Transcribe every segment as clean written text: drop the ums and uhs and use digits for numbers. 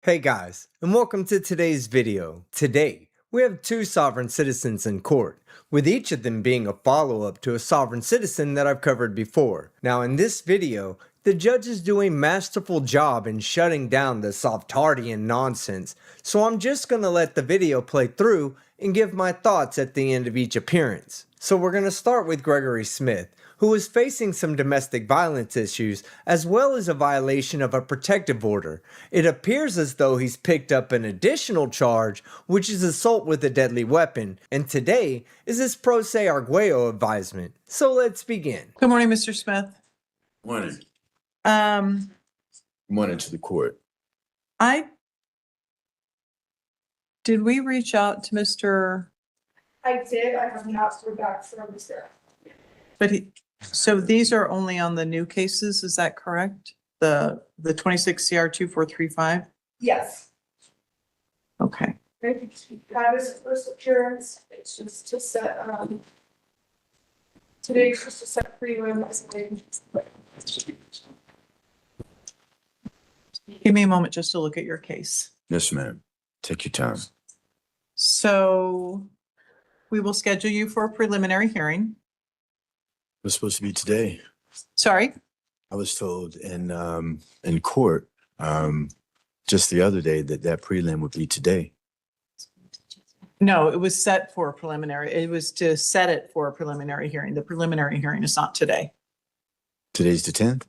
Hey guys, and welcome to today's video. Today, we have two sovereign citizens in court, with each of them being a follow-up to a sovereign citizen that I've covered before. Now in this video, the judges do a masterful job in shutting down the Sovtardian nonsense, so I'm just gonna let the video play through and give my thoughts at the end of each appearance. So we're gonna start with Gregory Smith, who is facing some domestic violence issues as well as a violation of a protective order. It appears as though he's picked up an additional charge, which is assault with a deadly weapon, and today is his pro se arguello advisement. So let's begin. Good morning, Mr. Smith. Morning. Um, Morning to the court. did we reach out to Mr. I did, I have not heard back from Mr. So these are only on the new cases, is that correct? The 26 CR 2435? Yes. Okay. That was the first appearance, it's just to set, today's just to set prelim as a Give me a moment just to look at your case. Yes, ma'am. Take your time. So we will schedule you for a preliminary hearing. It was supposed to be today. Sorry? I was told in court just the other day that prelim would be today. No, it was set for a preliminary. It was to set it for a preliminary hearing. The preliminary hearing is not today. Today's the 10th?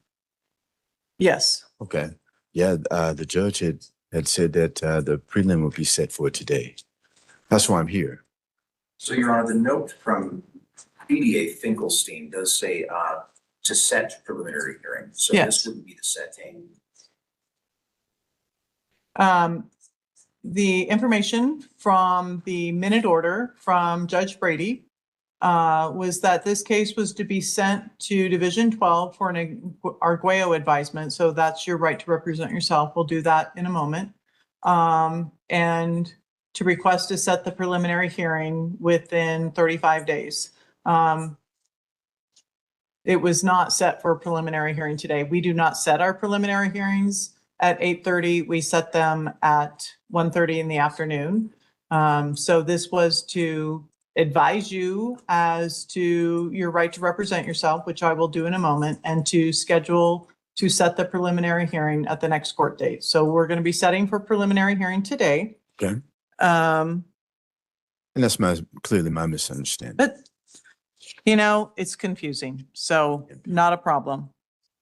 Yes. Okay. Yeah, the judge had said that the prelim would be set for today. That's why I'm here. So, Your Honor, the note from BDA Finkelstein does say to set preliminary hearing. So Yes. this wouldn't be the setting. The information from the minute order from Judge Brady was that this case was to be sent to Division 12 for an arguello advisement. So that's your right to represent yourself. We'll do that in a moment. And to request to set the preliminary hearing within 35 days. It was not set for a preliminary hearing today. We do not set our preliminary hearings at 8:30. We set them at 1:30 in the afternoon. So this was to advise you as to your right to represent yourself, which I will do in a moment, and to schedule to set the preliminary hearing at the next court date. So we're going to be setting for preliminary hearing today. Okay. Um, And that's clearly my misunderstanding. But, it's confusing, so not a problem.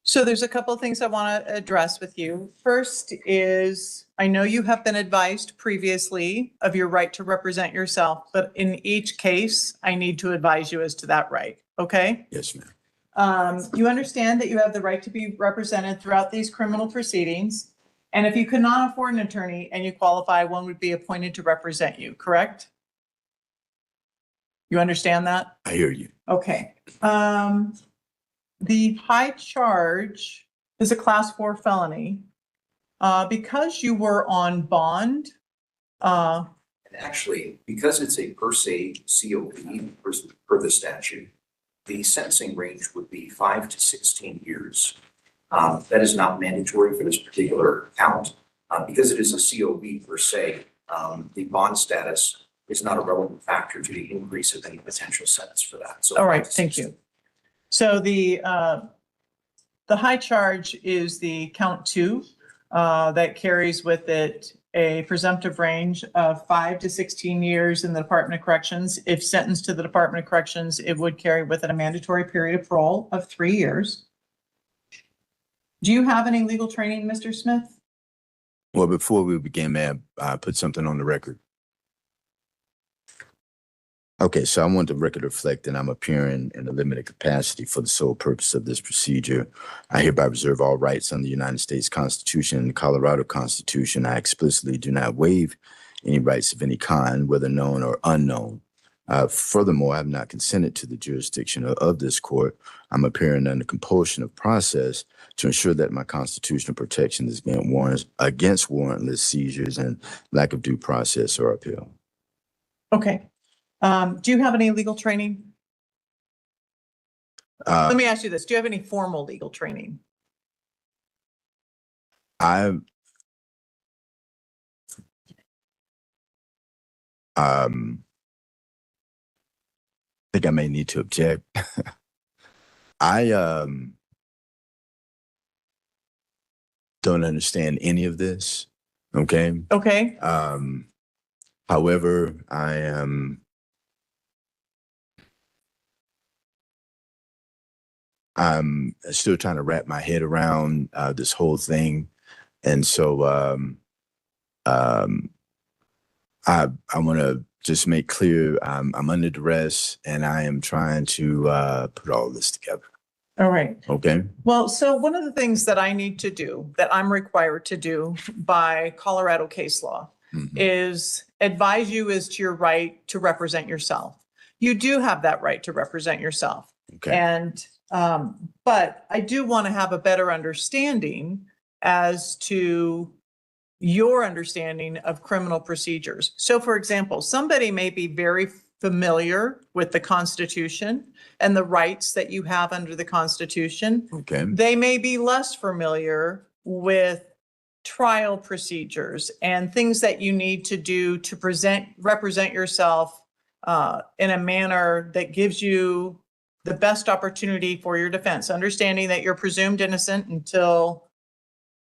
So there's a couple of things I want to address with you. First is, I know you have been advised previously of your right to represent yourself, but in each case, I need to advise you as to that right, okay? Yes, ma'am. You understand that you have the right to be represented throughout these criminal proceedings. And if you could not afford an attorney and you qualify, one would be appointed to represent you, correct? You understand that? I hear you. Okay. The high charge is a class 4 felony. Because you were on bond, And actually, because it's a per se COP per the statute, the sentencing range would be 5 to 16 years. That is not mandatory for this particular count. Because it is a COB per se, the bond status is not a relevant factor to the increase of any potential sentence for that. So all right, thank you. So the high charge is the count 2 that carries with it a presumptive range of 5 to 16 years in the Department of Corrections. If sentenced to the Department of Corrections, it would carry with it a mandatory period of parole of 3 years. Do you have any legal training, Mr. Smith? Well, before we begin, may I put something on the record? Okay, so I want the record to reflect that I'm appearing in a limited capacity for the sole purpose of this procedure. I hereby reserve all rights under the United States Constitution and the Colorado Constitution. I explicitly do not waive any rights of any kind, whether known or unknown. Furthermore, I have not consented to the jurisdiction of this court. I'm appearing under compulsion of process to ensure that my constitutional protection is against warrantless seizures and lack of due process or appeal. Okay. Do you have any legal training? Let me ask you this. Do you have any formal legal training? I I think I may need to object. I don't understand any of this. Okay. Okay, However, I'm still trying to wrap my head around this whole thing, and so I want to just make clear I'm under duress, and I am trying to put all this together. all right. Okay. Well, so one of the things that I need to do, that I'm required to do by Colorado case law, Mhm. is advise you as to your right to represent yourself. You do have that right to represent yourself. Okay. And, but I do want to have a better understanding as to your understanding of criminal procedures. So for example, somebody may be very familiar with the Constitution and the rights that you have under the Constitution. Okay. They may be less familiar with trial procedures and things that you need to do to represent yourself in a manner that gives you the best opportunity for your defense, understanding that you're presumed innocent until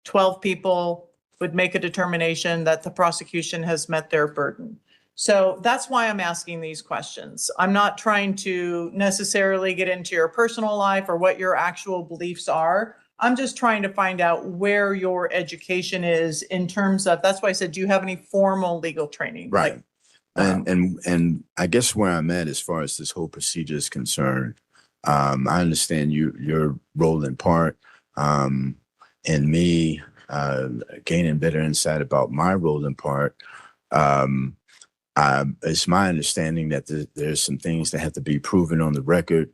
12 people would make a determination that the prosecution has met their burden. So that's why I'm asking these questions. I'm not trying to necessarily get into your personal life or what your actual beliefs are. I'm just trying to find out where your education is in terms of, that's why I said, do you have any formal legal training? Right. Like, And I guess where I'm at as far as this whole procedure is concerned, I understand your role in part, and me gaining better insight about my role in part. It's my understanding that there's some things that have to be proven on the record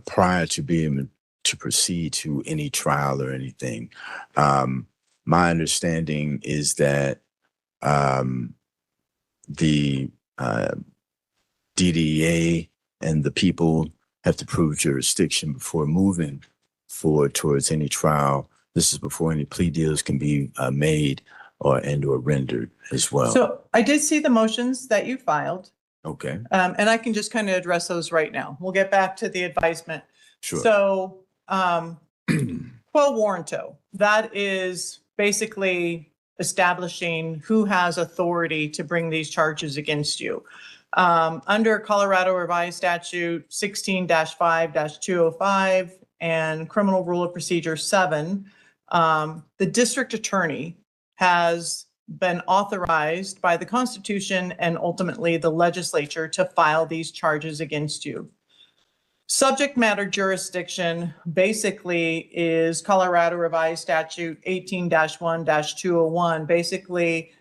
prior to being to proceed to any trial or anything. My understanding is that the DDA and the people have to prove jurisdiction before moving forward towards any trial. This is before any plea deals can be made or rendered as well. so I did see the motions that you filed, Okay, and I can just kind of address those right now. We'll get back to the advisement. sure. So, quo warranto, that is basically establishing who has authority to bring these charges against you. Under Colorado Revised Statute 16-5-205 and Criminal Rule of Procedure 7, the district attorney has been authorized by the Constitution and ultimately the legislature to file these charges against you. Subject matter jurisdiction basically is Colorado Revised Statute 18-1-201. Basically,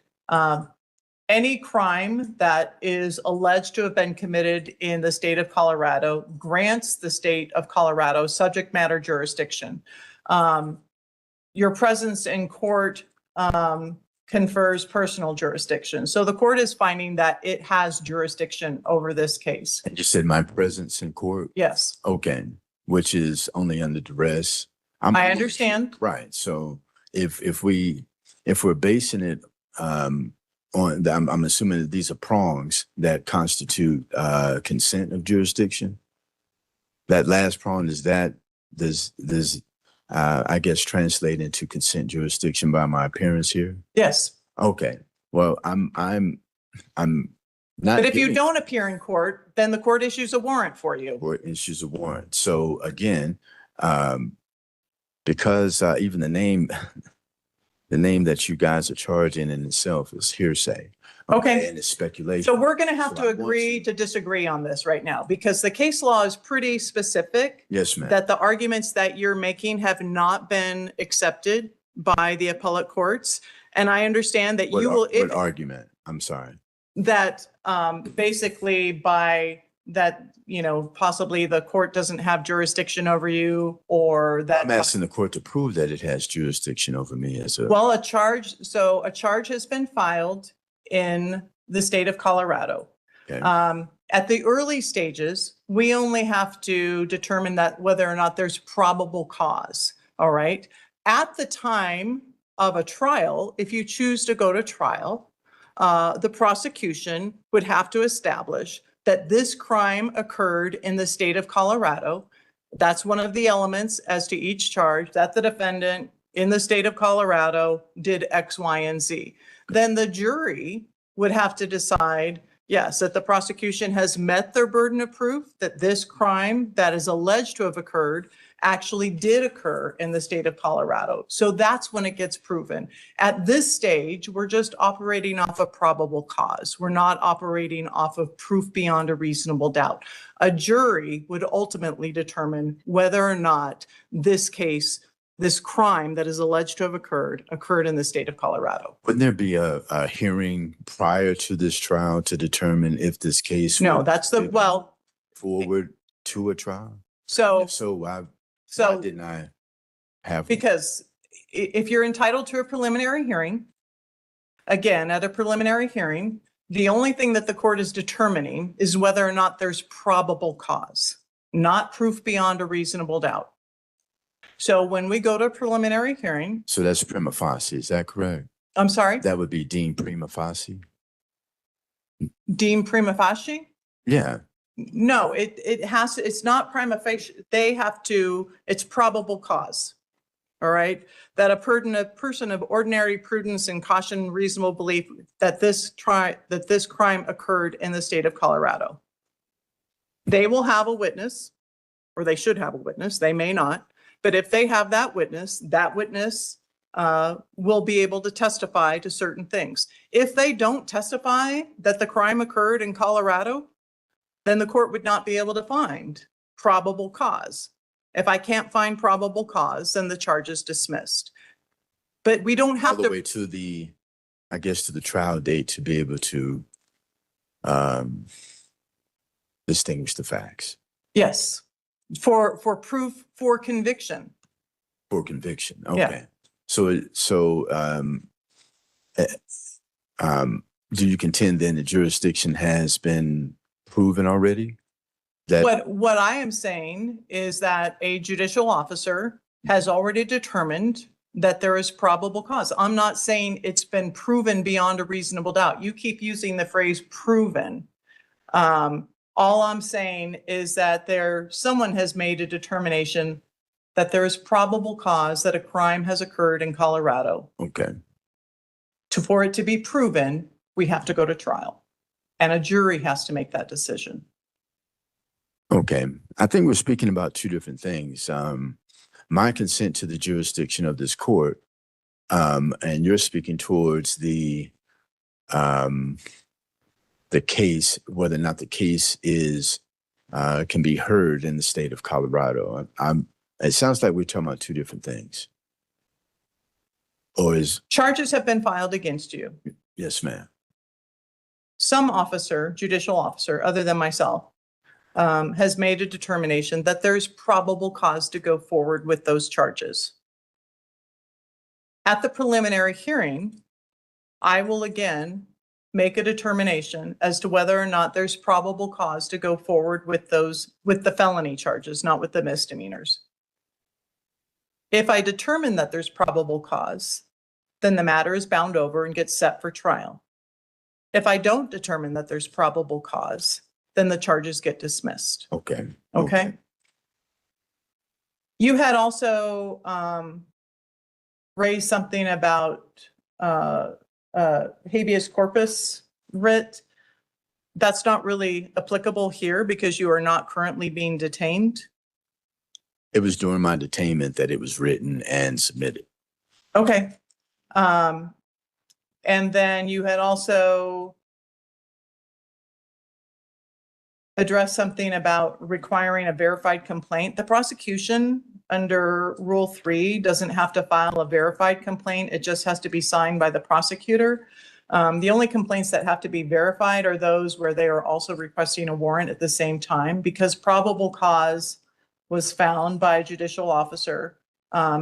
any crime that is alleged to have been committed in the state of Colorado grants the state of Colorado subject matter jurisdiction. Your presence in court confers personal jurisdiction. So the court is finding that it has jurisdiction over this case. And you said my presence in court? Yes, Okay, which is only under duress. I understand. Right. So if we're basing it on, I'm assuming that these are prongs that constitute consent of jurisdiction. That last prong is that does I guess translate into consent jurisdiction by my appearance here. Yes. Okay. Well, I'm not. But if you getting don't appear in court, then the court issues a warrant for you. court issues a warrant. So again, because even the name that you guys are charging in itself is hearsay. Okay. And it's speculation. So we're going to have So to I want agree to disagree on this right now because the case law is pretty specific Yes, ma'am. that the arguments that you're making have not been accepted by the appellate courts. And I understand that you will, What argument? I'm sorry. that basically by that, possibly the court doesn't have jurisdiction over you or that. I'm asking the court to prove that it has jurisdiction over me as a. Well, a charge has been filed in the state of Colorado. Okay. At the early stages, we only have to determine that whether or not there's probable cause. All right. At the time of a trial, if you choose to go to trial, the prosecution would have to establish that this crime occurred in the state of Colorado. That's one of the elements as to each charge, that the defendant in the state of Colorado did X, Y, and Z. Then the jury would have to decide, yes, that the prosecution has met their burden of proof, that this crime that is alleged to have occurred actually did occur in the state of Colorado. So that's when it gets proven. At this stage, we're just operating off of probable cause. We're not operating off of proof beyond a reasonable doubt. A jury would ultimately determine whether or not this case, this crime that is alleged to have occurred in the state of Colorado. Wouldn't there be a hearing prior to this trial to determine if this case No, would that's the, well, forward to a trial? so, If so, why so didn't I have? because if you're entitled to a preliminary hearing, again, at a preliminary hearing, the only thing that the court is determining is whether or not there's probable cause, not proof beyond a reasonable doubt. So when we go to a preliminary hearing, So that's prima facie, is that correct? I'm sorry, That would be deemed prima facie? deemed prima facie? Yeah, No, it has to, it's not prima facie. They have to, it's probable cause. All right, that a person of ordinary prudence and caution, reasonable belief that this crime occurred in the state of Colorado. They will have a witness, or they should have a witness. They may not, but if they have that witness will be able to testify to certain things. If they don't testify that the crime occurred in Colorado, then the court would not be able to find probable cause. If I can't find probable cause, then the charge is dismissed. But we don't all have the to. way to the, I guess, to the trial date to be able to distinguish the facts Yes, for proof, for conviction. for conviction. Yeah. Okay. Do you contend then the jurisdiction has been proven already? That What I am saying is that a judicial officer has already determined that there is probable cause. I'm not saying it's been proven beyond a reasonable doubt. You keep using the phrase proven. All I'm saying is that someone has made a determination that there is probable cause that a crime has occurred in Colorado. okay. For it to be proven, we have to go to trial, and a jury has to make that decision. Okay. I think we're speaking about two different things. My consent to the jurisdiction of this court, and you're speaking towards the case, whether or not the case is can be heard in the state of Colorado. It sounds like we're talking about two different things. Or is Charges have been filed against you. yes, ma'am. Some officer, judicial officer, other than myself, has made a determination that there's probable cause to go forward with those charges. At the preliminary hearing, I will again make a determination as to whether or not there's probable cause to go forward with the felony charges, not with the misdemeanors. If I determine that there's probable cause, then the matter is bound over and gets set for trial. If I don't determine that there's probable cause, then the charges get dismissed. Okay. Okay? You had also raised something about habeas corpus writ. That's not really applicable here because you are not currently being detained. It was during my detainment that it was written and submitted. Okay. And then you had also addressed something about requiring a verified complaint. The prosecution under Rule 3 doesn't have to file a verified complaint. It just has to be signed by the prosecutor. The only complaints that have to be verified are those where they are also requesting a warrant at the same time, because probable cause was found by a judicial officer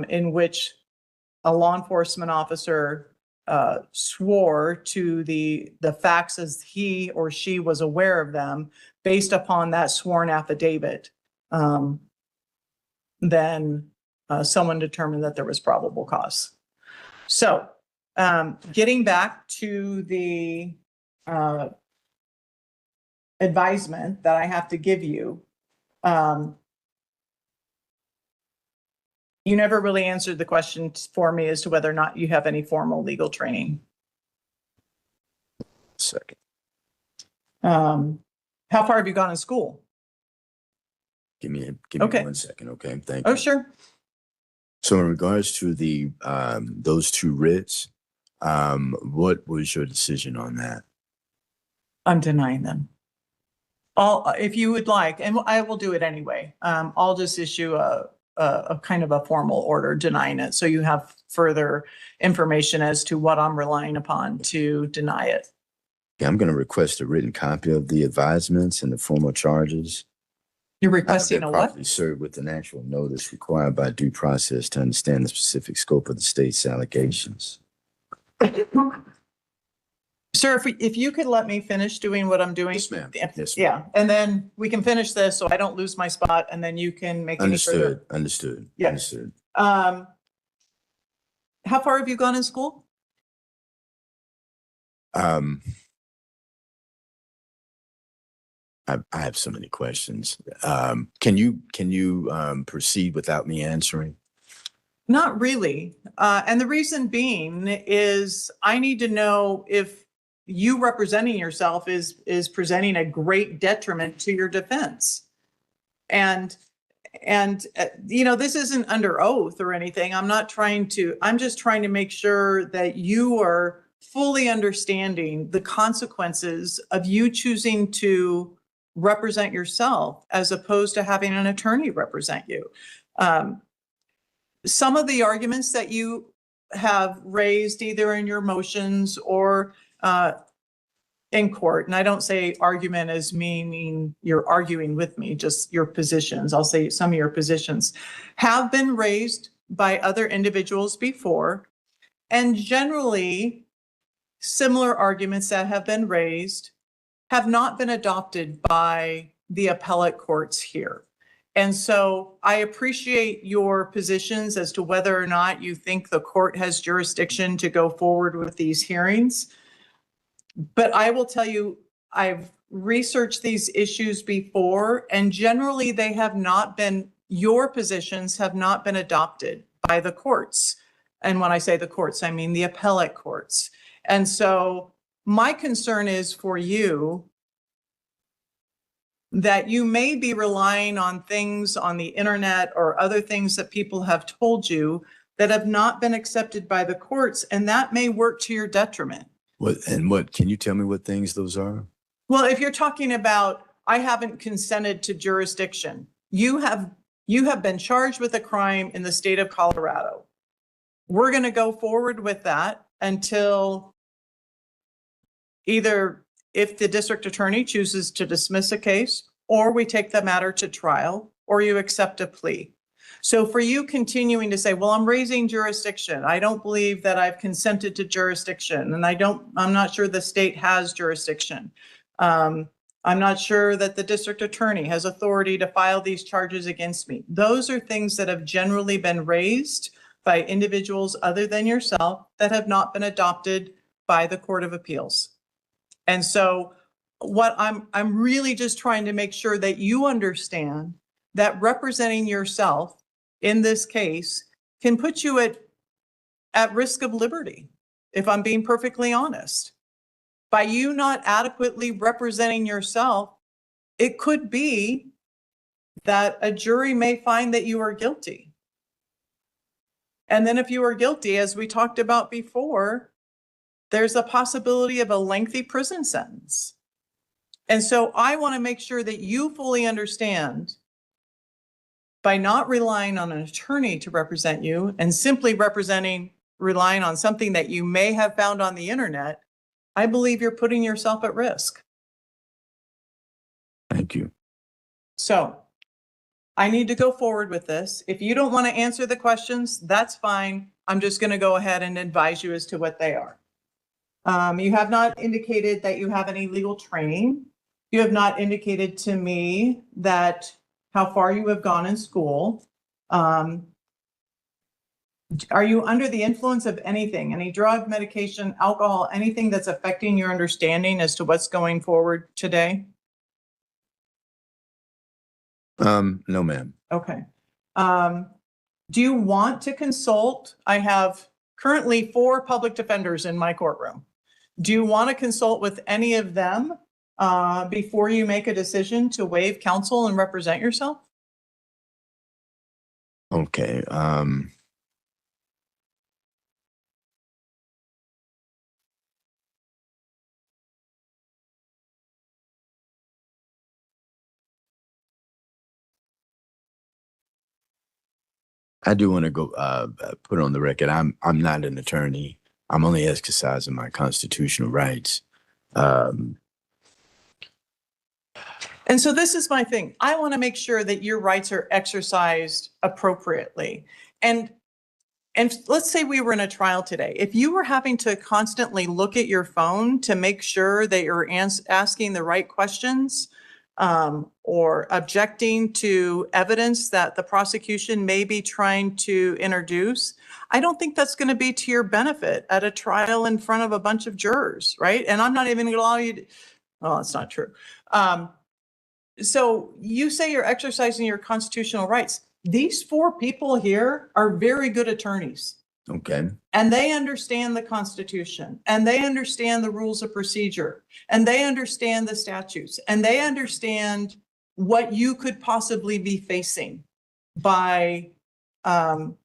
in which a law enforcement officer swore to the facts as he or she was aware of them based upon that sworn affidavit. Then someone determined that there was probable cause. So Getting back to the advisement that I have to give you, you never really answered the question for me as to whether or not you have any formal legal training. Second. How far have you gone in school? Give me Okay. 1 second, okay? Thank Oh, you. sure. So in regards to the those 2 writs, what was your decision on that? I'm denying them. If you would like, and I will do it anyway. I'll just issue a kind of a formal order denying it. So you have further information as to what I'm relying upon to deny it. Yeah, I'm going to request a written copy of the advisements and the formal charges. You're requesting Been a what? properly served with an actual notice required by due process to understand the specific scope of the state's allegations. Sir, if you could let me finish doing what I'm doing. Yes, ma'am. Yes, ma'am. Yeah, and then we can finish this so I don't lose my spot, and then you can make any further. Understood. Yeah. Understood. How far have you gone in school? I have so many questions. Can you proceed without me answering? Not really. And the reason being is I need to know if you representing yourself is presenting a great detriment to your defense. And this isn't under oath or anything. I'm just trying to make sure that you are fully understanding the consequences of you choosing to represent yourself as opposed to having an attorney represent you. Some of the arguments that you have raised either in your motions or in court, and I don't say argument as meaning you're arguing with me, just your positions. I'll say some of your positions have been raised by other individuals before, and generally similar arguments that have been raised have not been adopted by the appellate courts here. And so I appreciate your positions as to whether or not you think the court has jurisdiction to go forward with these hearings. But I will tell you, I've researched these issues before, and generally they have not been, your positions have not been adopted by the courts. And when I say the courts, I mean the appellate courts. And so my concern is for you that you may be relying on things on the internet or other things that people have told you that have not been accepted by the courts, and that may work to your detriment. What can you tell me what things those are? Well, if you're talking about, I haven't consented to jurisdiction, you have been charged with a crime in the state of Colorado. We're going to go forward with that until either if the district attorney chooses to dismiss a case, or we take the matter to trial, or you accept a plea. So for you continuing to say, well, I'm raising jurisdiction, I don't believe that I've consented to jurisdiction, and I'm not sure the state has jurisdiction. I'm not sure that the district attorney has authority to file these charges against me. Those are things that have generally been raised by individuals other than yourself that have not been adopted by the Court of Appeals. And so what I'm really just trying to make sure that you understand that representing yourself in this case can put you at risk of liberty, if I'm being perfectly honest. By you not adequately representing yourself, it could be that a jury may find that you are guilty. And then if you are guilty, as we talked about before, there's a possibility of a lengthy prison sentence. And so I want to make sure that you fully understand, by not relying on an attorney to represent you and simply relying on something that you may have found on the internet, I believe you're putting yourself at risk. Thank you. So I need to go forward with this. If you don't want to answer the questions, that's fine. I'm just going to go ahead and advise you as to what they are. You have not indicated that you have any legal training. You have not indicated to me that how far you have gone in school. Are you under the influence of anything, any drug, medication, alcohol, anything that's affecting your understanding as to what's going forward today? No, ma'am. Okay. Do you want to consult? I have currently 4 public defenders in my courtroom. Do you want to consult with any of them before you make a decision to waive counsel and represent yourself? Okay. I do want to go put on the record. I'm not an attorney. I'm only exercising my constitutional rights. And so this is my thing. I want to make sure that your rights are exercised appropriately. And let's say we were in a trial today. If you were having to constantly look at your phone to make sure that you're asking the right questions, or objecting to evidence that the prosecution may be trying to introduce, I don't think that's going to be to your benefit at a trial in front of a bunch of jurors, right? And I'm not even going to allow you to, well, that's not true. So you say you're exercising your constitutional rights. These 4 people here are very good attorneys. Okay. And they understand the Constitution, and they understand the rules of procedure, and they understand the statutes, and they understand what you could possibly be facing by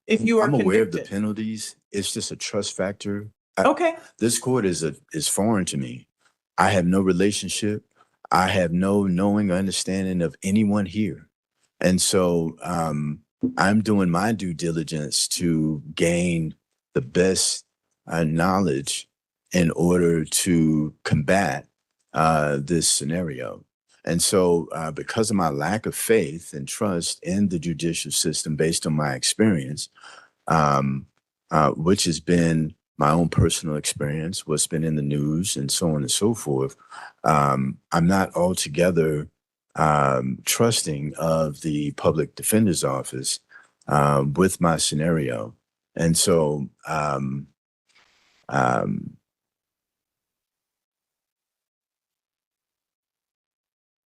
if you are I'm aware of the convicted. penalties. It's just a trust factor. Okay. This court is foreign to me. I have no relationship. I have no knowing or understanding of anyone here. And so I'm doing my due diligence to gain the best knowledge in order to combat this scenario. And so because of my lack of faith and trust in the judicial system based on my experience, which has been my own personal experience, what's been in the news and so on and so forth, I'm not altogether trusting of the public defender's office with my scenario. And so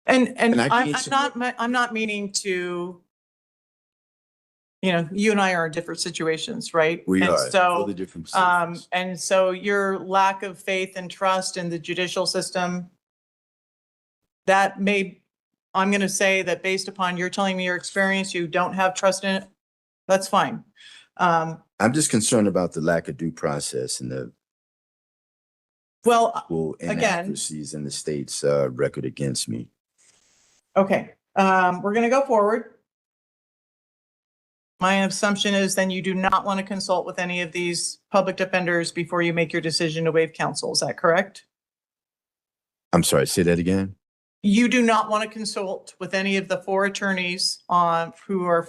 And I I'm not meaning to, you and I are in different situations, right? we And are so, totally different positions. and so your lack of faith and trust in the judicial system, that may, I'm going to say that based upon you're telling me your experience, you don't have trust in it. That's fine. I'm just concerned about the lack of due process and the Well, again, inaccuracies in the state's record against me. okay. We're going to go forward. My assumption is then you do not want to consult with any of these public defenders before you make your decision to waive counsel. Is that correct? I'm sorry, say that again. You do not want to consult with any of the 4 attorneys who are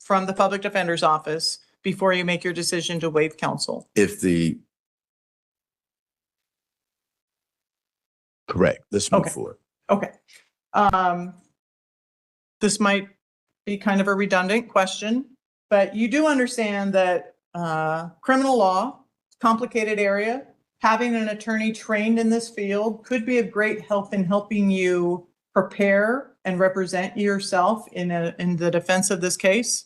from the public defender's office before you make your decision to waive counsel. Correct. Let's move Okay. forward. Okay. This might be kind of a redundant question, but you do understand that criminal law, complicated area, having an attorney trained in this field could be of great help in helping you prepare and represent yourself in the defense of this case.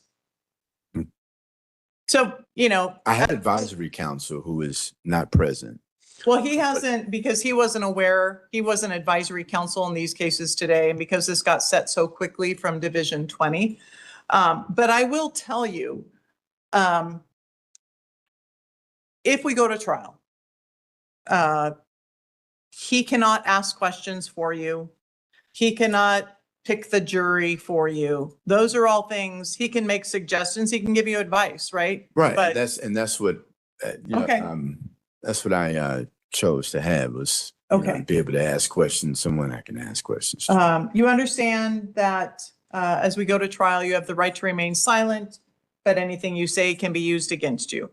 So, I had advisory counsel who is not present. well, he hasn't, because he wasn't aware, he wasn't advisory counsel in these cases today, and because this got set so quickly from Division 20. But I will tell you, if we go to trial, he cannot ask questions for you. He cannot pick the jury for you. Those are all things, he can make suggestions, he can give you advice, right? Right. But That's what, Okay. That's what I chose to have was Okay. be able to ask questions, someone I can ask questions. You understand that as we go to trial, you have the right to remain silent, but anything you say can be used against you.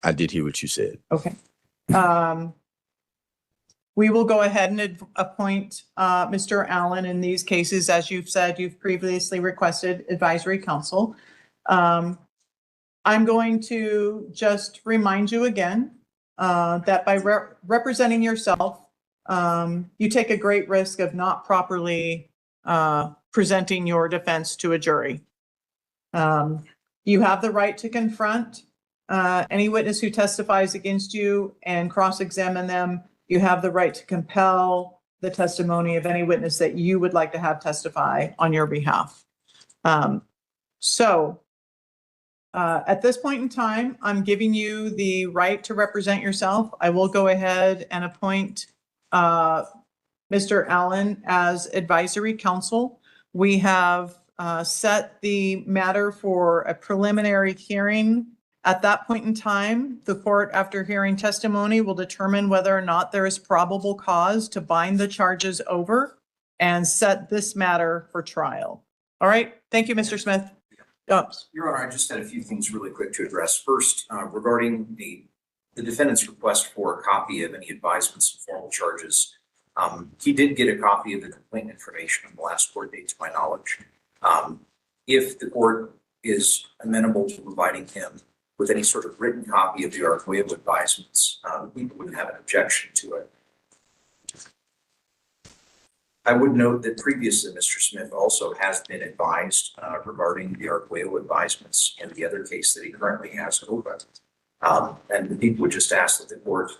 I did hear what you said. Okay. We will go ahead and appoint Mr. Allen in these cases. As you've said, you've previously requested advisory counsel. I'm going to just remind you again that by representing yourself, you take a great risk of not properly presenting your defense to a jury. You have the right to confront any witness who testifies against you and cross-examine them. You have the right to compel the testimony of any witness that you would like to have testify on your behalf. At this point in time, I'm giving you the right to represent yourself. I will go ahead and appoint Mr. Allen as advisory counsel. We have set the matter for a preliminary hearing. At that point in time, the court, after hearing testimony, will determine whether or not there is probable cause to bind the charges over and set this matter for trial. All right. Thank you, Mr. Smith. Your Honor, I just had a few things really quick to address. First, regarding the defendant's request for a copy of any advisements and formal charges. He did get a copy of the complaint information on the last court date, to my knowledge. If the court is amenable to providing him with any sort of written copy of the Arguello advisements, we wouldn't have an objection to it. I would note that previously Mr. Smith also has been advised regarding the Arguello advisements in the other case that he currently has open. And the people would just ask that the court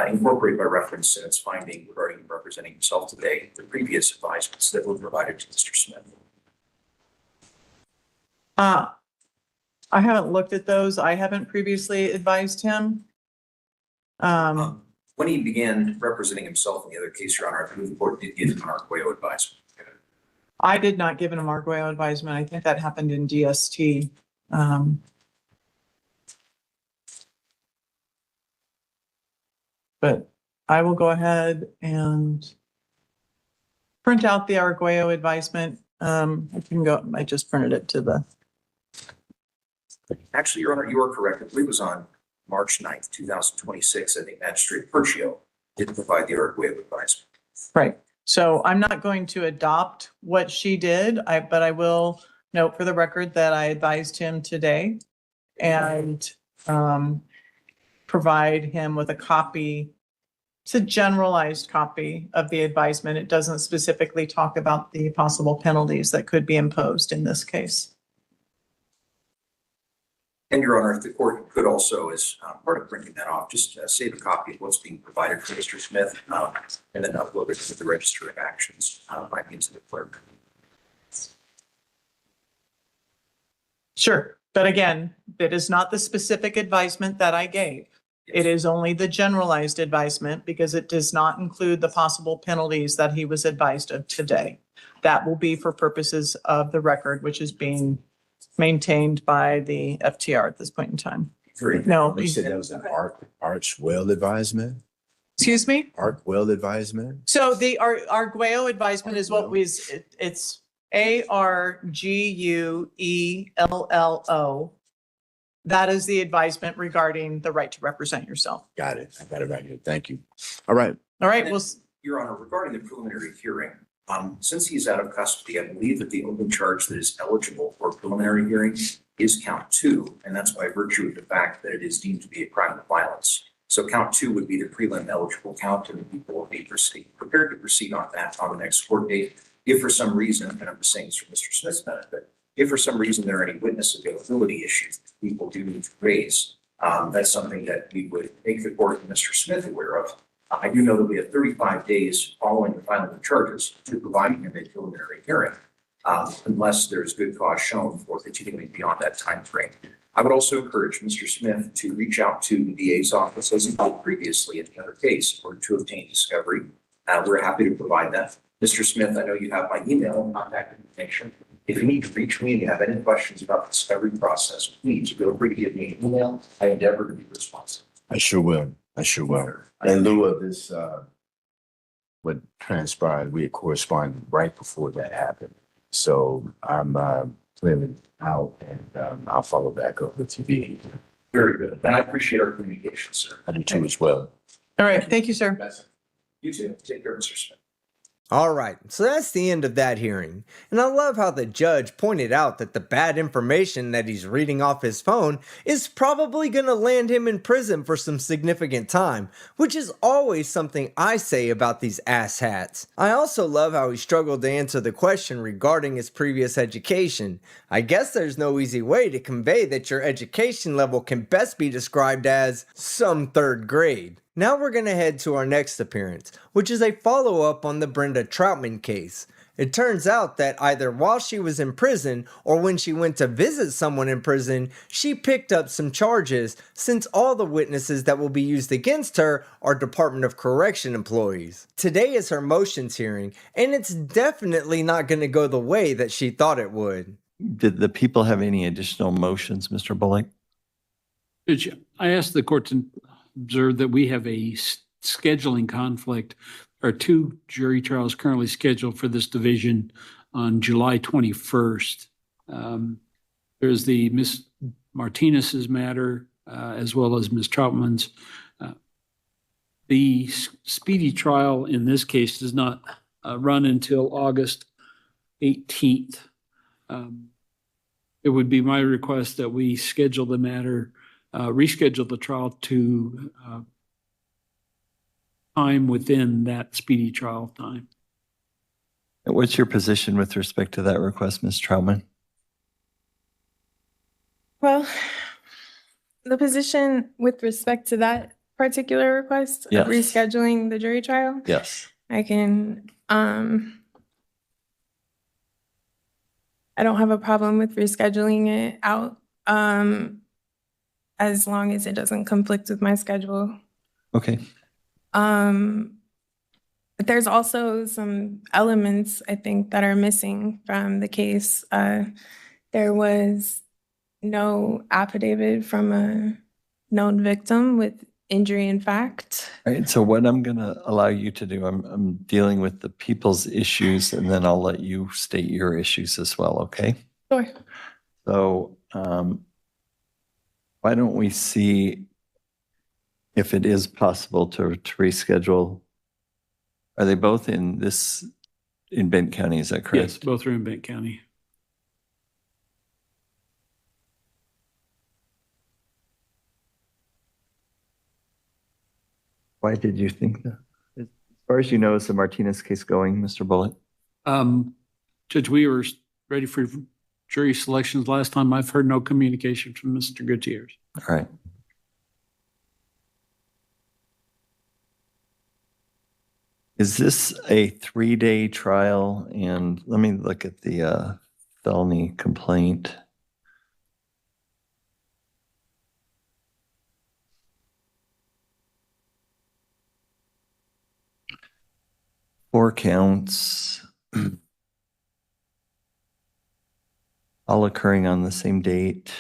incorporate by reference in its finding regarding representing himself today the previous advisements that were provided to Mr. Smith. I haven't looked at those. I haven't previously advised him. When he began representing himself in the other case, Your Honor, I believe the court did give him an Arguello advisement. I did not give him an Arguello advisement. I think that happened in DST. But I will go ahead and print out the Arguello advisement. I just printed it to the. Actually, Your Honor, you are correct. I believe it was on March 9th, 2026. I think Magistrate Percio did provide the Arguello advisement. Right. So I'm not going to adopt what she did, but I will note for the record that I advised him today and provide him with a copy. It's a generalized copy of the advisement. It doesn't specifically talk about the possible penalties that could be imposed in this case. And Your Honor, if the court could also, as part of printing that off, just save a copy of what's being provided for Mr. Smith and then upload it to the Register of Actions by means of the clerk. Sure. But again, it is not the specific advisement that I gave. It is only the generalized advisement because it does not include the possible penalties that he was advised of today. That will be for purposes of the record, which is being maintained by the FTR at this point in time. No. You said that was an Archwell advisement? Excuse me? Archwell advisement? So the Arguello advisement is what it's ARGUELLO. That is the advisement regarding the right to represent yourself. Got it. I got it right here. Thank you. All right. All right. Well, Your Honor, regarding the preliminary hearing, since he's out of custody, I believe that the only charge that is eligible for a preliminary hearing is count 2, and that's by virtue of the fact that it is deemed to be a crime of violence. So count 2 would be the prelim eligible count, and the people will be prepared to proceed on that on the next court date. If for some reason, and I'm just saying this for Mr. Smith's benefit, if for some reason there are any witness availability issues that people do need to raise, that's something that we would make the court and Mr. Smith aware of. I do know that we have 35 days following the filing of charges to providing him a preliminary hearing, unless there's good cause shown for continuing beyond that time frame. I would also encourage Mr. Smith to reach out to the DA's office as he did previously in the other case in order to obtain discovery. We're happy to provide that. Mr. Smith, I know you have my email and contact information. If you need to reach me and you have any questions about the discovery process, please feel free to give me an email. I endeavor to be responsive. I sure will. In lieu of this, what transpired, we had corresponded right before that happened. So I'm clearly out and I'll follow back up with you. Very good. And I appreciate our communication, sir. I do too as well. all right. Thank you, sir. You too. Take care, Mr. Smith. Alright, so that's the end of that hearing. And I love how the judge pointed out that the bad information that he's reading off his phone is probably gonna land him in prison for some significant time, which is always something I say about these asshats. I also love how he struggled to answer the question regarding his previous education. I guess there's no easy way to convey that your education level can best be described as some third grade. Now we're going to head to our next appearance, which is a follow-up on the Brenda Troutman case. It turns out that either while she was in prison or when she went to visit someone in prison, she picked up some charges since all the witnesses that will be used against her are Department of Correction employees. Today is her motions hearing, and it's definitely not going to go the way that she thought it would. Did the people have any additional motions, Mr. Bullock? Judge, I asked the court to observe that we have a scheduling conflict. There are 2 jury trials currently scheduled for this division on July 21st. There's the Miss Martinez's matter as well as Miss Troutman's. The speedy trial in this case does not run until August 18th. It would be my request that we schedule the matter, reschedule the trial to time within that speedy trial time. What's your position with respect to that request, Ms. Troutman? Well, the position with respect to that particular request Yes. of rescheduling the jury trial, Yes. I can, I don't have a problem with rescheduling it out, as long as it doesn't conflict with my schedule. Okay. But there's also some elements I think that are missing from the case. There was no affidavit from a known victim with injury in fact. All right. So what I'm going to allow you to do, I'm dealing with the people's issues, and then I'll let you state your issues as well. Okay. Sure. So why don't we see if it is possible to reschedule? Are they both in Benton County? Is that correct? Yes, both are in Benton County. Why did you think that? As far as you know, is the Martinez case going, Mr. Bullock? Judge, we were ready for jury selections last time. I've heard no communication from Mr. Gutierrez. All right. Is this a 3-day trial? And let me look at the felony complaint. Four counts, all occurring on the same date.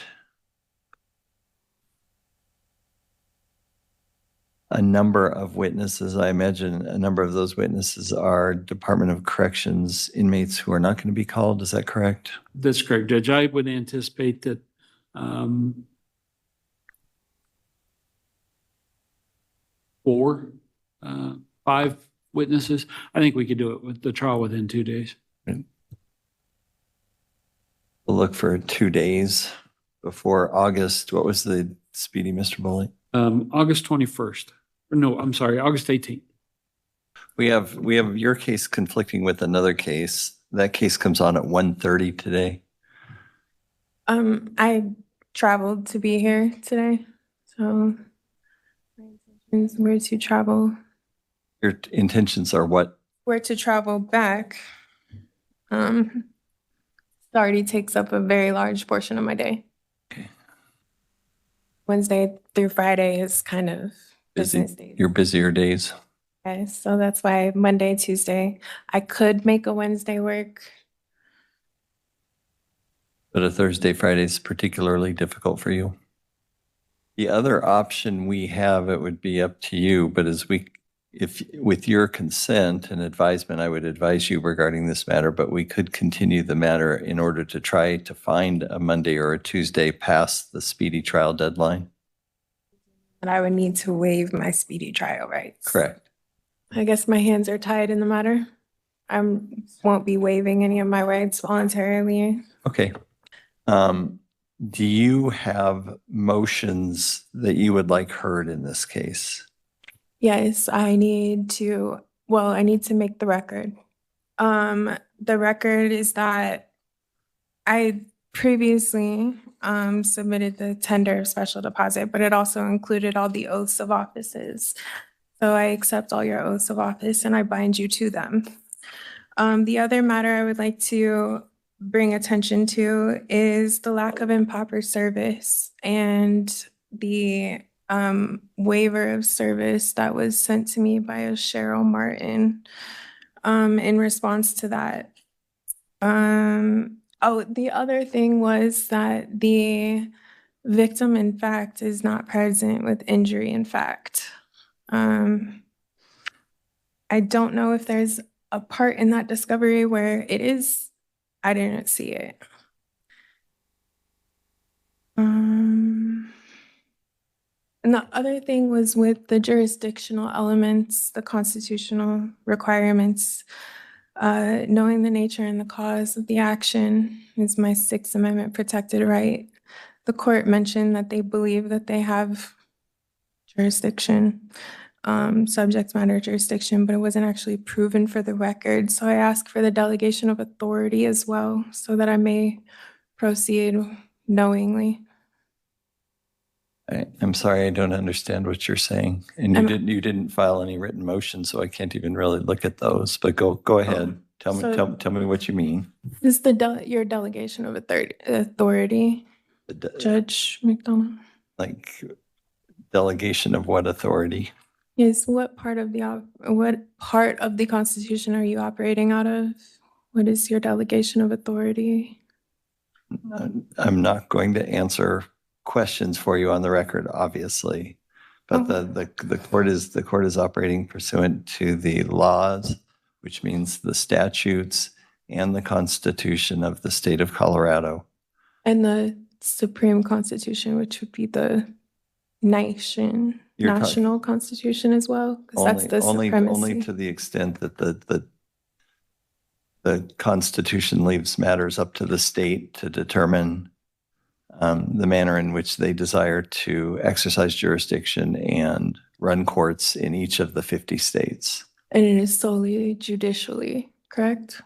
A number of witnesses, I imagine a number of those witnesses are Department of Corrections inmates who are not going to be called. Is that correct? That's correct, Judge. I would anticipate that 5 witnesses. I think we could do it with the trial within 2 days. We'll look for 2 days before August. What was the speedy, Mr. Bullock? August 21st. No, I'm sorry, August 18th. We have your case conflicting with another case. That case comes on at 1:30 today. I traveled to be here today, so my intentions were to travel. Your intentions are what? Were to travel back. It already takes up a very large portion of my day. Okay. Wednesday through Friday is kind of business days. Your busier days. Okay, so that's why Monday, Tuesday, I could make a Wednesday work. But a Thursday, Friday is particularly difficult for you. The other option we have, it would be up to you, but if with your consent and advisement, I would advise you regarding this matter, but we could continue the matter in order to try to find a Monday or a Tuesday past the speedy trial deadline. And I would need to waive my speedy trial rights. Correct. I guess my hands are tied in the matter. I won't be waiving any of my rights voluntarily. Okay. Do you have motions that you would like heard in this case? Yes, I need to make the record. The record is that I previously submitted the tender of special deposit, but it also included all the oaths of offices. So I accept all your oaths of office and I bind you to them. The other matter I would like to bring attention to is the lack of improper service and the waiver of service that was sent to me by a Cheryl Martin in response to that. The other thing was that the victim, in fact, is not present with injury, in fact. I don't know if there's a part in that discovery where it is. I didn't see it. And the other thing was with the jurisdictional elements, the constitutional requirements, knowing the nature and the cause of the action is my Sixth Amendment protected right. The court mentioned that they believe that they have jurisdiction, subject matter jurisdiction, but it wasn't actually proven for the record. So I asked for the delegation of authority as well, so that I may proceed knowingly. I'm sorry, I don't understand what you're saying. And you didn't file any written motion, so I can't even really look at those. But go ahead. Tell me what you mean. Is your delegation of authority, Judge McDonough? Like delegation of what authority? Yes, what part of the Constitution are you operating out of? What is your delegation of authority? I'm not going to answer questions for you on the record, obviously, but the court is operating pursuant to the laws, which means the statutes and the Constitution of the state of Colorado. And the Supreme Constitution, which would be the national constitution as well, because that's the supremacy. Only to the extent that the Constitution leaves matters up to the state to determine the manner in which they desire to exercise jurisdiction and run courts in each of the 50 states. And it is solely judicially, correct?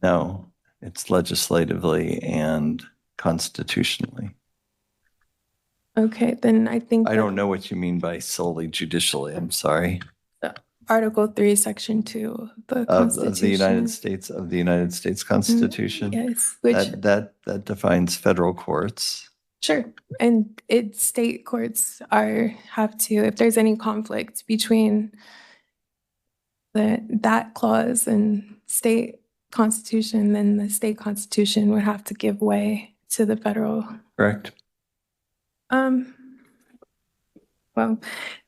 No, it's legislatively and constitutionally. Okay, then I think I don't know what you mean by solely judicially. I'm sorry. Article 3, Section 2, the Constitution. Of the United States Constitution. Yes, that defines federal courts. Sure, and state courts have to, if there's any conflict between that clause and state constitution, then the state constitution would have to give way to the federal. Correct. Well,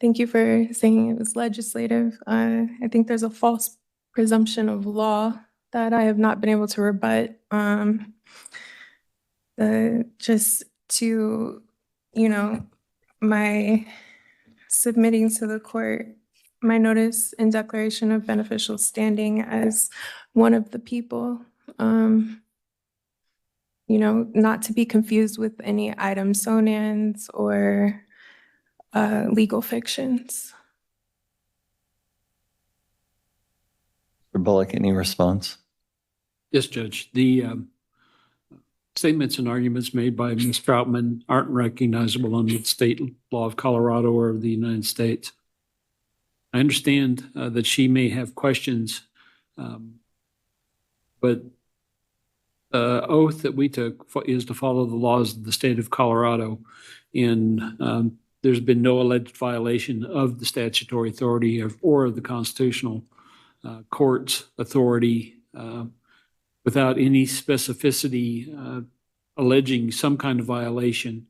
thank you for saying it was legislative. I think there's a false presumption of law that I have not been able to rebut. Just to, my submitting to the court, my notice and declaration of beneficial standing as one of the people, not to be confused with any Adamsonians or legal fictions. Mr. Bullock, any response? Yes, Judge. The statements and arguments made by Ms. Troutman aren't recognizable under the state law of Colorado or of the United States. I understand that she may have questions, but the oath that we took is to follow the laws of the state of Colorado, and there's been no alleged violation of the statutory authority or of the constitutional court's authority without any specificity alleging some kind of violation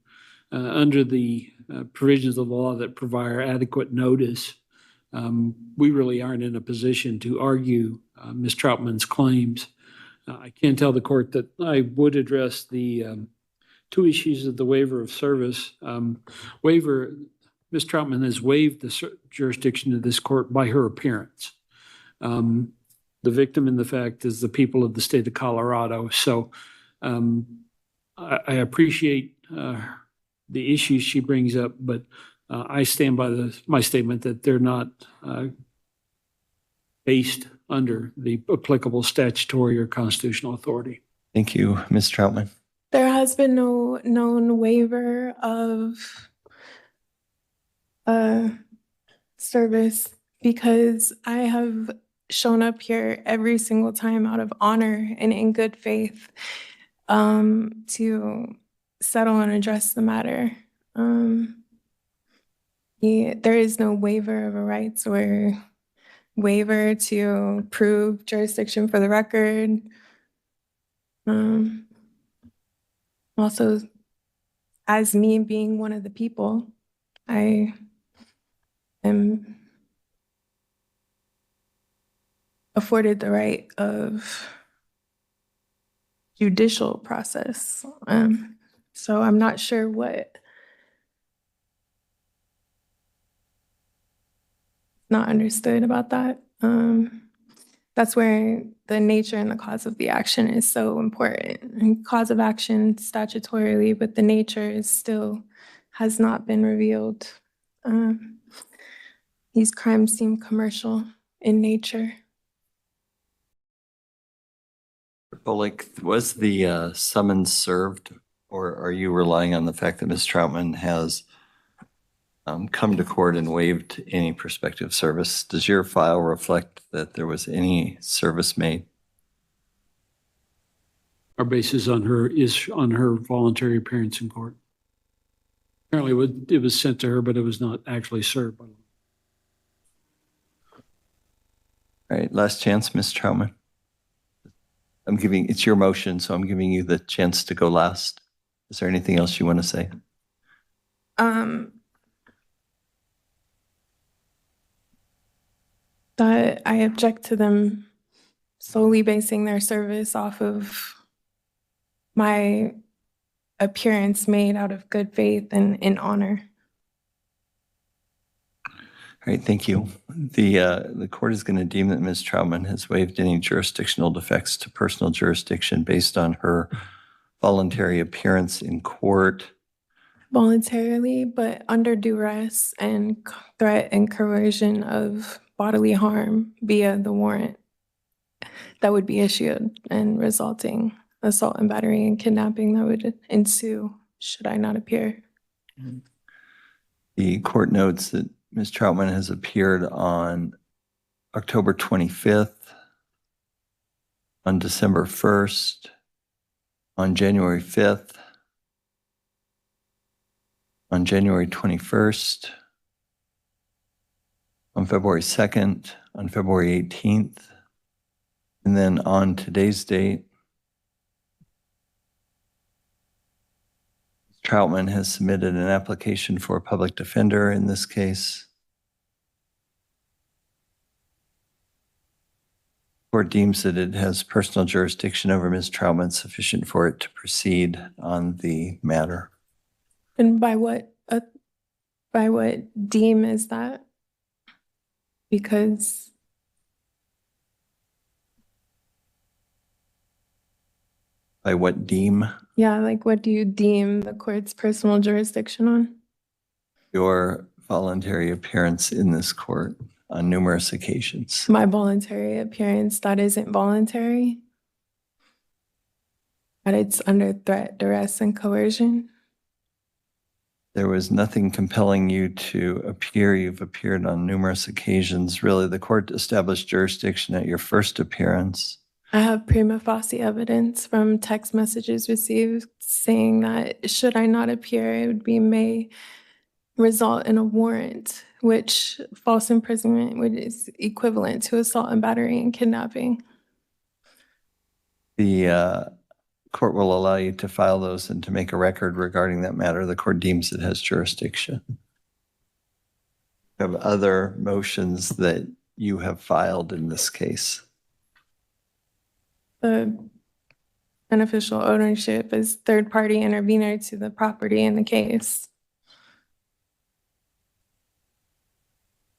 under the provisions of the law that provide adequate notice. We really aren't in a position to argue Ms. Troutman's claims. I can tell the court that I would address the two issues of the waiver of service. Ms. Troutman has waived the jurisdiction of this court by her appearance. The victim in the fact is the people of the state of Colorado. So I appreciate the issues she brings up, but I stand by my statement that they're not based under the applicable statutory or constitutional authority. Thank you, Ms. Troutman. There has been no known waiver of service because I have shown up here every single time out of honor and in good faith to settle and address the matter. There is no waiver of a rights or waiver to prove jurisdiction for the record. Also, as me being one of the people, I am afforded the right of judicial process. So I'm not sure what not understood about that. That's where the nature and the cause of the action is so important. And cause of action statutorily, but the nature is still has not been revealed. These crimes seem commercial in nature. Bullock, was the summons served, or are you relying on the fact that Ms. Troutman has come to court and waived any prospective service? Does your file reflect that there was any service made? Our basis on her voluntary appearance in court. Apparently it was sent to her, but it was not actually served. All right, last chance, Ms. Troutman. It's your motion, so I'm giving you the chance to go last. Is there anything else you want to say? That I object to them solely basing their service off of my appearance made out of good faith and in honor. All right, thank you. The court is going to deem that Ms. Troutman has waived any jurisdictional defects to personal jurisdiction based on her voluntary appearance in court. Voluntarily, but under duress and threat and coercion of bodily harm via the warrant that would be issued and resulting assault and battery and kidnapping that would ensue should I not appear. The court notes that Ms. Troutman has appeared on October 25th, on December 1st, on January 5th, on January 21st, on February 2nd, on February 18th, and then on today's date, Troutman has submitted an application for a public defender in this case. The court deems that it has personal jurisdiction over Ms. Troutman sufficient for it to proceed on the matter. And by what deem is that? Because By what deem? yeah, like what do you deem the court's personal jurisdiction on? Your voluntary appearance in this court on numerous occasions. My voluntary appearance that isn't voluntary, but it's under threat, duress, and coercion. There was nothing compelling you to appear. You've appeared on numerous occasions. Really, the court established jurisdiction at your first appearance. I have prima facie evidence from text messages received saying that should I not appear, it may result in a warrant, which false imprisonment is equivalent to assault and battery and kidnapping. The court will allow you to file those and to make a record regarding that matter. The court deems it has jurisdiction. You have other motions that you have filed in this case. The beneficial ownership is third-party intervener to the property in the case.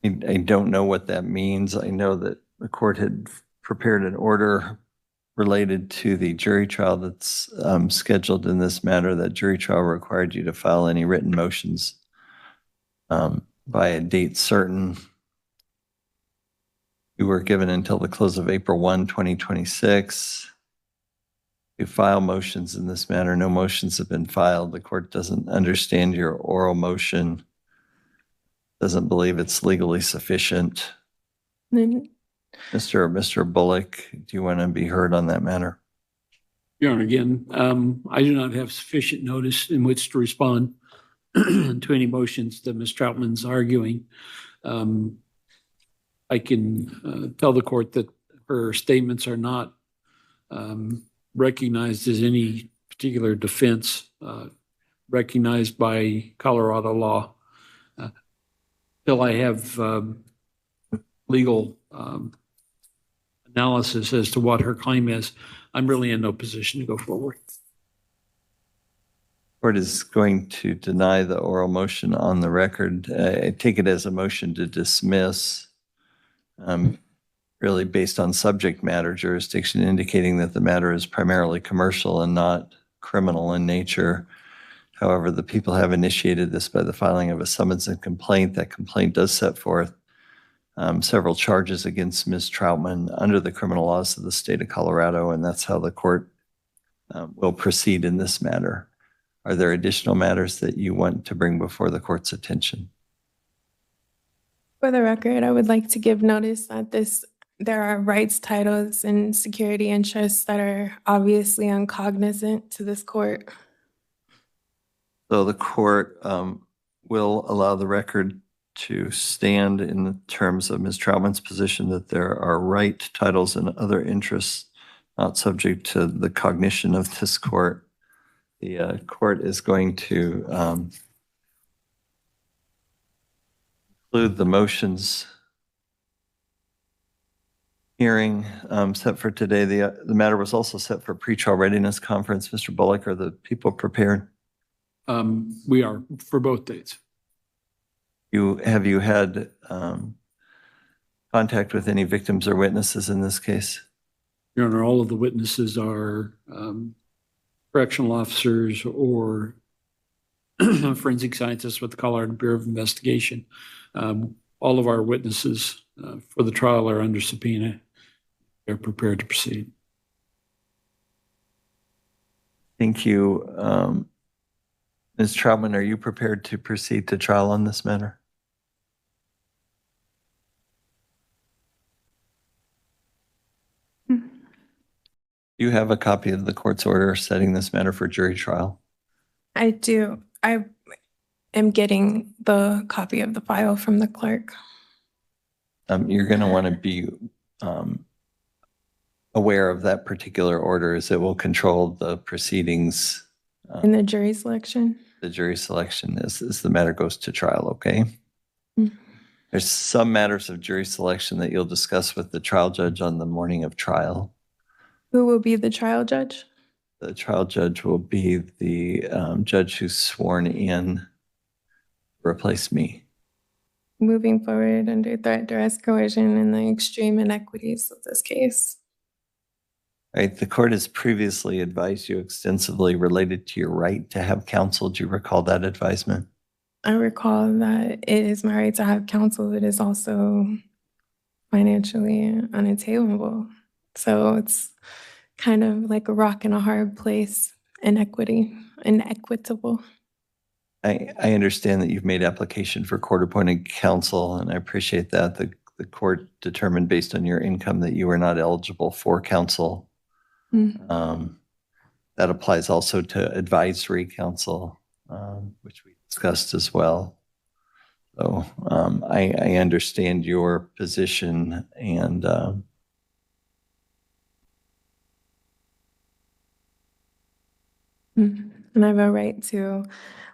I don't know what that means. I know that the court had prepared an order related to the jury trial that's scheduled in this matter. That jury trial required you to file any written motions by a date certain. You were given until the close of April 1, 2026. You file motions in this matter. No motions have been filed. The court doesn't understand your oral motion, doesn't believe it's legally sufficient. Then Mr. Bullock, do you want to be heard on that matter? Your Honor, again, I do not have sufficient notice in which to respond to any motions that Ms. Troutman's arguing. I can tell the court that her statements are not recognized as any particular defense recognized by Colorado law. Till I have legal analysis as to what her claim is, I'm really in no position to go forward. Court is going to deny the oral motion on the record. I take it as a motion to dismiss, really based on subject matter jurisdiction, indicating that the matter is primarily commercial and not criminal in nature. However, the people have initiated this by the filing of a summons and complaint. That complaint does set forth several charges against Ms. Troutman under the criminal laws of the state of Colorado, and that's how the court will proceed in this matter. Are there additional matters that you want to bring before the court's attention? for the record, I would like to give notice that there are rights, titles, and security interests that are obviously uncognizant to this court. So the court will allow the record to stand in the terms of Ms. Troutman's position that there are right, titles, and other interests not subject to the cognition of this court. The court is going to include the motions hearing set for today. The matter was also set for pretrial readiness conference. Mr. Bullock, are the people prepared? We are for both dates. Have you had contact with any victims or witnesses in this case? Your Honor, all of the witnesses are correctional officers or forensic scientists with the Colorado Bureau of Investigation. All of our witnesses for the trial are under subpoena. They're prepared to proceed. Thank you. Ms. Troutman, are you prepared to proceed to trial on this matter? Do you have a copy of the court's order setting this matter for jury trial? I do. I am getting the copy of the file from the clerk. You're going to want to be aware of that particular order, as it will control the proceedings. In the jury selection? The jury selection as the matter goes to trial, okay? Mm. There's some matters of jury selection that you'll discuss with the trial judge on the morning of trial. Who will be the trial judge? The trial judge will be the judge who's sworn in to replace me. Moving forward under threat, duress, coercion, and the extreme inequities of this case. Right. The court has previously advised you extensively related to your right to have counsel. Do you recall that advisement? I recall that it is my right to have counsel. It is also financially unattainable. So it's kind of like a rock and a hard place, inequitable. I understand that you've made application for court-appointed counsel, and I appreciate that. The court determined based on your income that you were not eligible for counsel. Mm. That applies also to advisory counsel, which we discussed as well. So I understand your position, and and I have a right to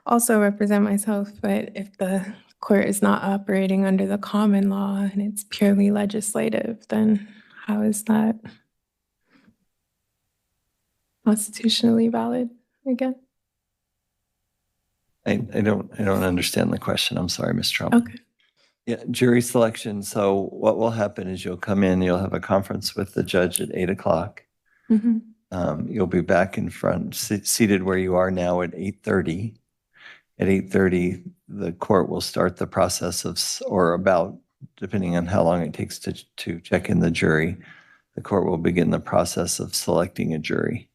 also represent myself, but if the court is not operating under the common law and it's purely legislative, then how is that constitutionally valid again? I don't understand the question. I'm sorry, Ms. Trump. Okay. Yeah, jury selection. So what will happen is you'll come in, you'll have a conference with the judge at 8 o'clock. Mhm. You'll be back in front, seated where you are now at 8:30. At 8:30, the court will start the process of, or about, depending on how long it takes to check in the jury, the court will begin the process of selecting a jury.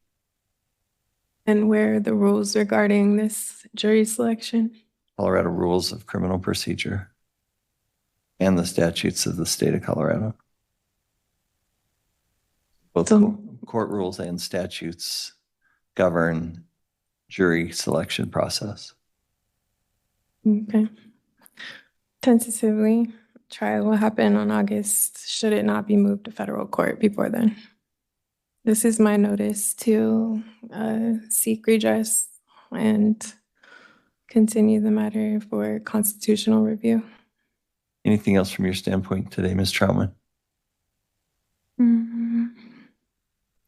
And where are the rules regarding this jury selection? Colorado Rules of Criminal Procedure and the statutes of the state of Colorado. Both So- court rules and statutes govern jury selection process. Okay. Tentatively, trial will happen on August, should it not be moved to federal court before then. This is my notice to seek redress and continue the matter for constitutional review. Anything else from your standpoint today, Ms. Troutman?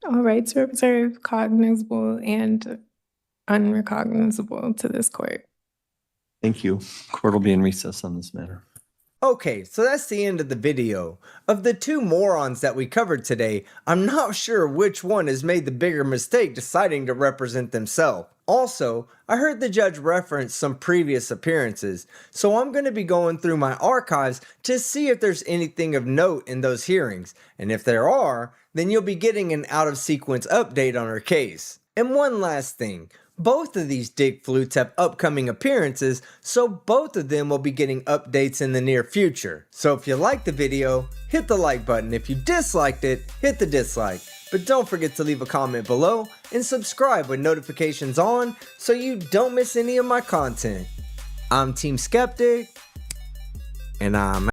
All rights are reserved, cognizable and unrecognizable to this court. Thank you. Court will be in recess on this matter. Okay, so that's the end of the video. Of the two morons that we covered today, I'm not sure which one has made the bigger mistake deciding to represent themselves. Also, I heard the judge reference some previous appearances, so I'm going to be going through my archives to see if there's anything of note in those hearings, and if there are, then you'll be getting an out-of-sequence update on her case. And one last thing. Both of these Dick Flutes have upcoming appearances, so both of them will be getting updates in the near future. So if you liked the video, hit the like button. If you disliked it, hit the dislike. But don't forget to leave a comment below and subscribe with notifications on so you don't miss any of my content. I'm Team Skeptic, and I'm